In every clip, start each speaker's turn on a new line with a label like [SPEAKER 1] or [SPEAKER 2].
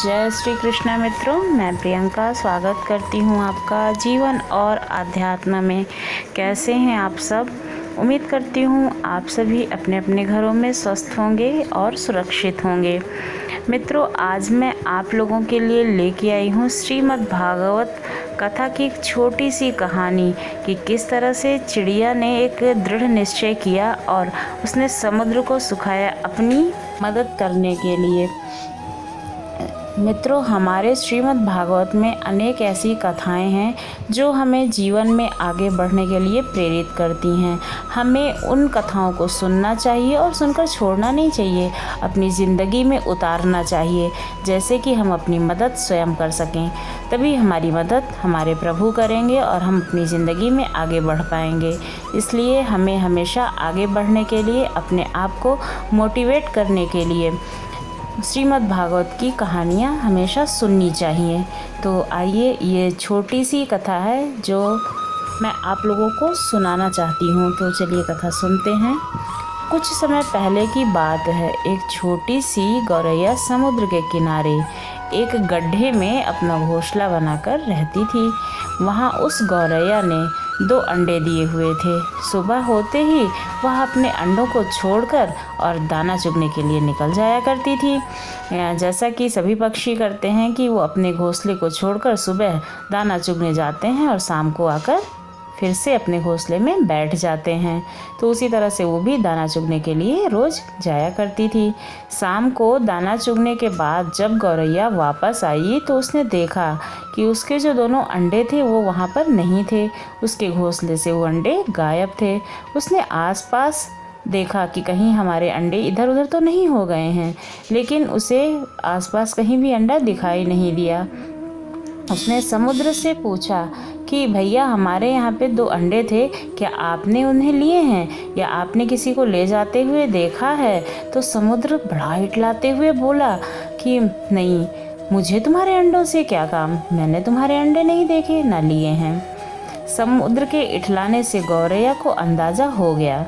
[SPEAKER 1] जय श्री कृष्णा मित्रों, मैं प्रियंका स्वागत करती हूँ आपका जीवन और आध्यात्म में। कैसे हैं आप सब? उम्मीद करती हूँ आप सभी अपने अपने घरों में स्वस्थ होंगे और सुरक्षित होंगे। मित्रों, आज मैं आप लोगों के लिए लेके आई हूँ श्रीमद् भागवत कथा की एक छोटी सी कहानी कि किस तरह से चिड़िया ने एक दृढ़ निश्चय किया और उसने समुद्र को सुखाया अपनी मदद करने के लिए। मित्रों, हमारे श्रीमद् भागवत में अनेक ऐसी कथाएं हैं जो हमें जीवन में आगे बढ़ने के लिए प्रेरित करती हैं। हमें उन कथाओं को सुनना चाहिए और सुनकर छोड़ना नहीं चाहिए, अपनी ज़िंदगी में उतारना चाहिए, जैसे कि हम अपनी मदद स्वयं कर सकें। तभी हमारी मदद हमारे प्रभु करेंगे और हम अपनी ज़िंदगी में आगे बढ़ पाएंगे। इसलिए हमें हमेशा आगे बढ़ने के लिए, अपने आप को मोटिवेट करने के लिए श्रीमद् भागवत की कहानियाँ हमेशा सुननी चाहिए। तो आइए, ये छोटी सी कथा है जो मैं आप लोगों को सुनाना चाहती हूँ। तो चलिए कथा सुनते हैं। कुछ समय पहले की बात है। एक छोटी सी गौरैया समुद्र के किनारे एक गड्ढे में अपना घोंसला बनाकर रहती थी। वहाँ उस गौरैया ने 2 अंडे दिए हुए थे। सुबह होते ही वह अपने अंडों को छोड़कर और दाना चुगने के लिए निकल जाया करती थी। जैसा कि सभी पक्षी करते हैं कि वो अपने घोंसले को छोड़कर सुबह दाना चुगने जाते हैं और शाम को आकर फिर से अपने घोंसले में बैठ जाते हैं। तो उसी तरह से वो भी दाना चुगने के लिए रोज़ जाया करती थी। शाम को दाना चुगने के बाद जब गौरैया वापस आई तो उसने देखा कि उसके जो 2 अंडे थे वो वहाँ पर नहीं थे। उसके घोंसले से वो अंडे गायब थे। उसने आसपास देखा कि कहीं हमारे अंडे इधर उधर तो नहीं हो गए हैं, लेकिन उसे आसपास कहीं भी अंडा दिखाई नहीं दिया। उसने समुद्र से पूछा कि भैया, हमारे यहाँ पे 2 अंडे थे, क्या आपने उन्हें लिए हैं या आपने किसी को ले जाते हुए देखा है? तो समुद्र बड़ा इटलाते हुए बोला कि नहीं, मुझे तुम्हारे अंडों से क्या काम, मैंने तुम्हारे अंडे नहीं देखे ना लिए हैं। समुद्र के इठलाने से गौरैया को अंदाज़ा हो गया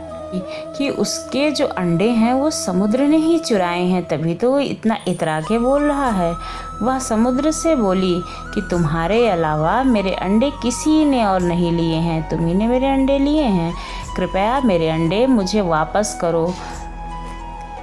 [SPEAKER 1] कि उसके जो अंडे हैं वो समुद्र ने ही चुराए हैं, तभी तो वो इतना इतरा के बोल रहा है। वह समुद्र से बोली कि तुम्हारे अलावा मेरे अंडे किसी ने और नहीं लिए हैं, तुम ही ने मेरे अंडे लिए हैं, कृपया मेरे अंडे मुझे वापस करो।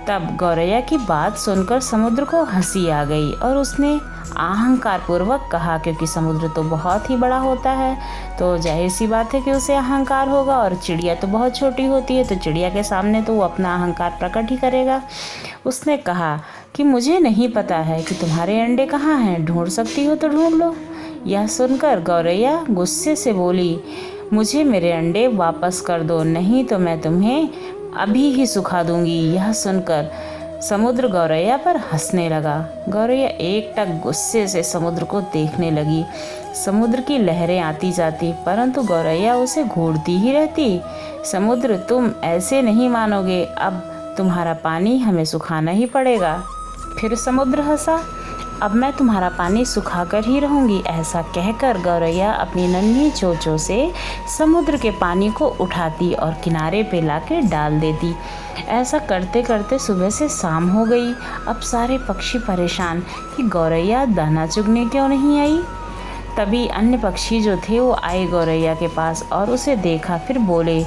[SPEAKER 1] तब गौरैया की बात सुनकर समुद्र को हंसी आ गई और उसने अहंकार पूर्वक कहा, क्योंकि समुद्र तो बहुत ही बड़ा होता है तो जाहिर सी बात है कि उसे अहंकार होगा, और चिड़िया तो बहुत छोटी होती है तो चिड़िया के सामने तो वो अपना अहंकार प्रकट ही करेगा। उसने कहा कि मुझे नहीं पता है कि तुम्हारे अंडे कहाँ हैं, ढूंढ सकती हो तो ढूंढ लो। यह सुनकर गौरैया गुस्से से बोली, मुझे मेरे अंडे वापस कर दो, नहीं तो मैं तुम्हें अभी ही सुखा दूंगी। यह सुनकर समुद्र गौरैया पर हंसने लगा। गौरैया एकटक गुस्से से समुद्र को देखने लगी। समुद्र की लहरें आती जाती, परंतु गौरैया उसे घूरती ही रहती। समुद्र, तुम ऐसे नहीं मानोगे, अब तुम्हारा पानी हमें सुखाना ही पड़ेगा। फिर समुद्र हंसा, अब मैं तुम्हारा पानी सुखाकर ही रहूँगी। ऐसा कहकर गौरैया अपनी नन्ही चोंचों से समुद्र के पानी को उठाती और किनारे पे लाके डाल देती। ऐसा करते करते सुबह से शाम हो गई। अब सारे पक्षी परेशान कि गौरैया दाना चुगने क्यों नहीं आई। तभी अन्य पक्षी जो थे वो आए गौरैया के पास और उसे देखा, फिर बोले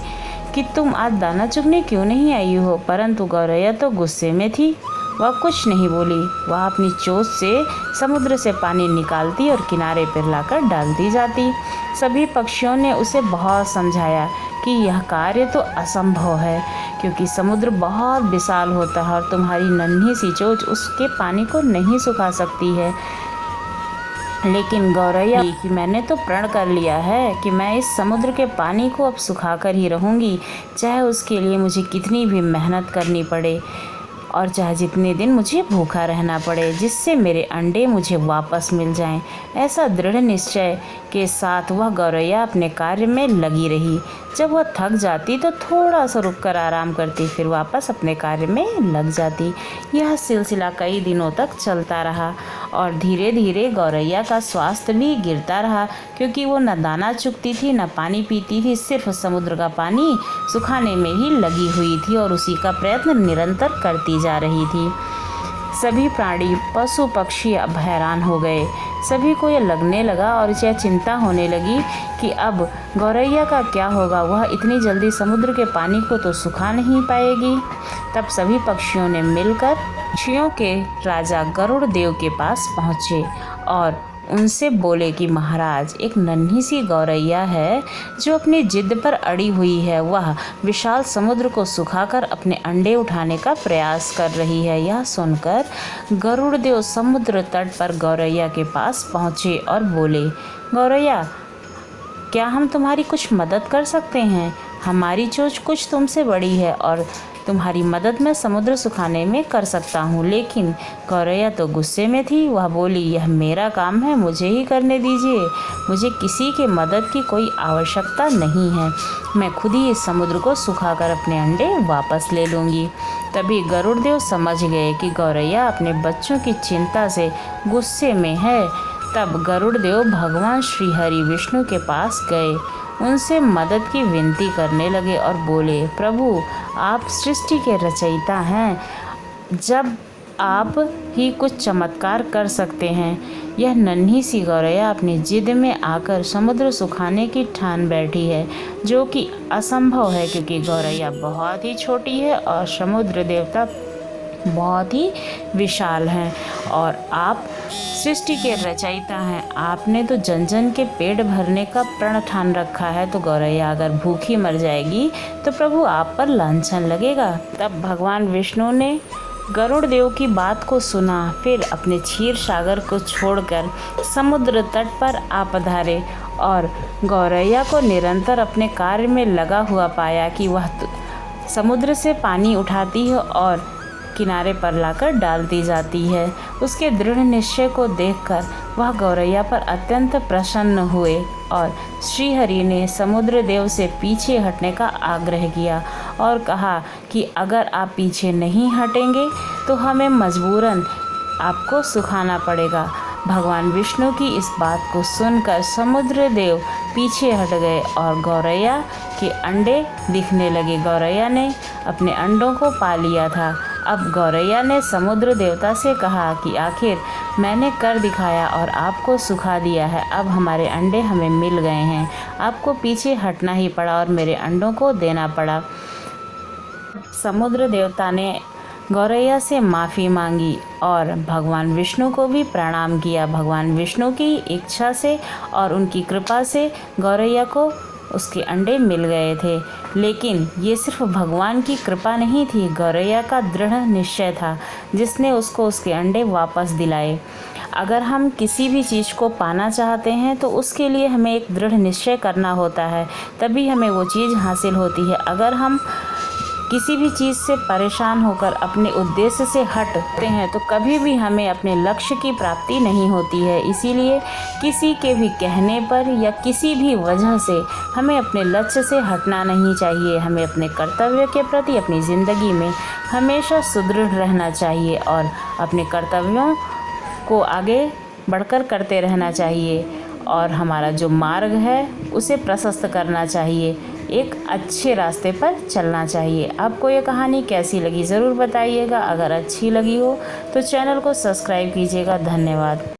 [SPEAKER 1] कि तुम आज दाना चुगने क्यों नहीं आई हो। परंतु गौरैया तो गुस्से में थी, वह कुछ नहीं बोली। वह अपनी चोंच से समुद्र से पानी निकालती और किनारे पर लाकर डालती जाती। सभी पक्षियों ने उसे बहुत समझाया कि यह कार्य तो असंभव है, क्योंकि समुद्र बहुत विशाल होता है और तुम्हारी नन्ही सी चोंच उसके पानी को नहीं सुखा सकती है। लेकिन गौरैया कि मैंने तो प्रण कर लिया है कि मैं इस समुद्र के पानी को अब सुखाकर ही रहूँगी, चाहे उसके लिए मुझे कितनी भी मेहनत करनी पड़े और चाहे जितने दिन मुझे भूखा रहना पड़े, जिससे मेरे अंडे मुझे वापस मिल जाएं। ऐसा दृढ़ निश्चय के साथ वह गौरैया अपने कार्य में लगी रही। जब वह थक जाती तो थोड़ा सा रुककर आराम करती, फिर वापस अपने कार्य में लग जाती। यह सिलसिला कई दिनों तक चलता रहा और धीरे धीरे गौरैया का स्वास्थ्य भी गिरता रहा, क्योंकि वो न दाना चुगती थी न पानी पीती थी, सिर्फ समुद्र का पानी सुखाने में ही लगी हुई थी और उसी का प्रयत्न निरंतर करती जा रही थी। सभी प्राणी पशु पक्षी अब हैरान हो गए। सभी को यह लगने लगा और यह चिंता होने लगी कि अब गौरैया का क्या होगा, वह इतनी जल्दी समुद्र के पानी को तो सुखा नहीं पाएगी। तब सभी पक्षियों ने मिलकर पक्षियों के राजा गरुड़ देव के पास पहुँचे और उनसे बोले कि महाराज, एक नन्ही सी गौरैया है जो अपनी जिद पर अड़ी हुई है। वह विशाल समुद्र को सुखाकर अपने अंडे उठाने का प्रयास कर रही है। यह सुनकर गरुड़ देव समुद्र तट पर गौरैया के पास पहुँचे और बोले, गौरैया, क्या हम तुम्हारी कुछ मदद कर सकते हैं? हमारी चोंच कुछ तुमसे बड़ी है और तुम्हारी मदद मैं समुद्र सुखाने में कर सकता हूँ। लेकिन गौरैया तो गुस्से में थी। वह बोली, यह मेरा काम है, मुझे ही करने दीजिए। मुझे किसी के मदद की कोई आवश्यकता नहीं है। मैं खुद ही इस समुद्र को सुखाकर अपने अंडे वापस ले लूँगी। तभी गरुड़ देव समझ गए कि गौरैया अपने बच्चों की चिंता से गुस्से में है। तब गरुड़ देव भगवान श्री हरि विष्णु के पास गए, उनसे मदद की विनती करने लगे और बोले, प्रभु, आप सृष्टि के रचयिता हैं, जब आप ही कुछ चमत्कार कर सकते हैं। यह नन्ही सी गौरैया अपनी जिद में आकर समुद्र सुखाने की ठान बैठी है, जो कि असंभव है क्योंकि गौरैया बहुत ही छोटी है और समुद्र देवता बहुत ही विशाल हैं और आप सृष्टि के रचयिता हैं। आपने तो जन जन के पेट भरने का प्रण ठान रखा है, तो गौरैया अगर भूखी मर जाएगी तो प्रभु आप पर लांछन लगेगा। तब भगवान विष्णु ने गरुड़ देव की बात को सुना, फिर अपने क्षीर सागर को छोड़कर समुद्र तट पर आ पधारे और गौरैया को निरंतर अपने कार्य में लगा हुआ पाया कि वह समुद्र से पानी उठाती है और किनारे पर लाकर डालती जाती है। उसके दृढ़ निश्चय को देखकर वह गौरैया पर अत्यंत प्रसन्न हुए और श्रीहरि ने समुद्र देव से पीछे हटने का आग्रह किया और कहा कि अगर आप पीछे नहीं हटेंगे तो हमें मजबूरन आपको सुखाना पड़ेगा। भगवान विष्णु की इस बात को सुनकर समुद्र देव पीछे हट गए और गौरैया के अंडे दिखने लगे। गौरैया ने अपने अंडों को पा लिया था। अब गौरैया ने समुद्र देवता से कहा कि आखिर मैंने कर दिखाया और आपको सुखा दिया है। अब हमारे अंडे हमें मिल गए हैं। आपको पीछे हटना ही पड़ा और मेरे अंडों को देना पड़ा। समुद्र देवता ने गौरैया से माफ़ी मांगी और भगवान विष्णु को भी प्रणाम किया। भगवान विष्णु की इच्छा से और उनकी कृपा से गौरैया को उसके अंडे मिल गए थे। लेकिन ये सिर्फ भगवान की कृपा नहीं थी, गौरैया का दृढ़ निश्चय था जिसने उसको उसके अंडे वापस दिलाए। अगर हम किसी भी चीज़ को पाना चाहते हैं तो उसके लिए हमें एक दृढ़ निश्चय करना होता है, तभी हमें वो चीज़ हासिल होती है। अगर हम किसी भी चीज़ से परेशान होकर अपने उद्देश्य से हटते हैं तो कभी भी हमें अपने लक्ष्य की प्राप्ति नहीं होती है। इसीलिए किसी के भी कहने पर या किसी भी वजह से हमें अपने लक्ष्य से हटना नहीं चाहिए। हमें अपने कर्तव्य के प्रति अपनी ज़िंदगी में हमेशा सुदृढ़ रहना चाहिए और अपने कर्तव्यों को आगे बढ़कर करते रहना चाहिए और हमारा जो मार्ग है उसे प्रशस्त करना चाहिए। एक अच्छे रास्ते पर चलना चाहिए। आपको ये कहानी कैसी लगी ज़रूर बताइएगा। अगर अच्छी लगी हो तो चैनल को सब्सक्राइब कीजिएगा। धन्यवाद।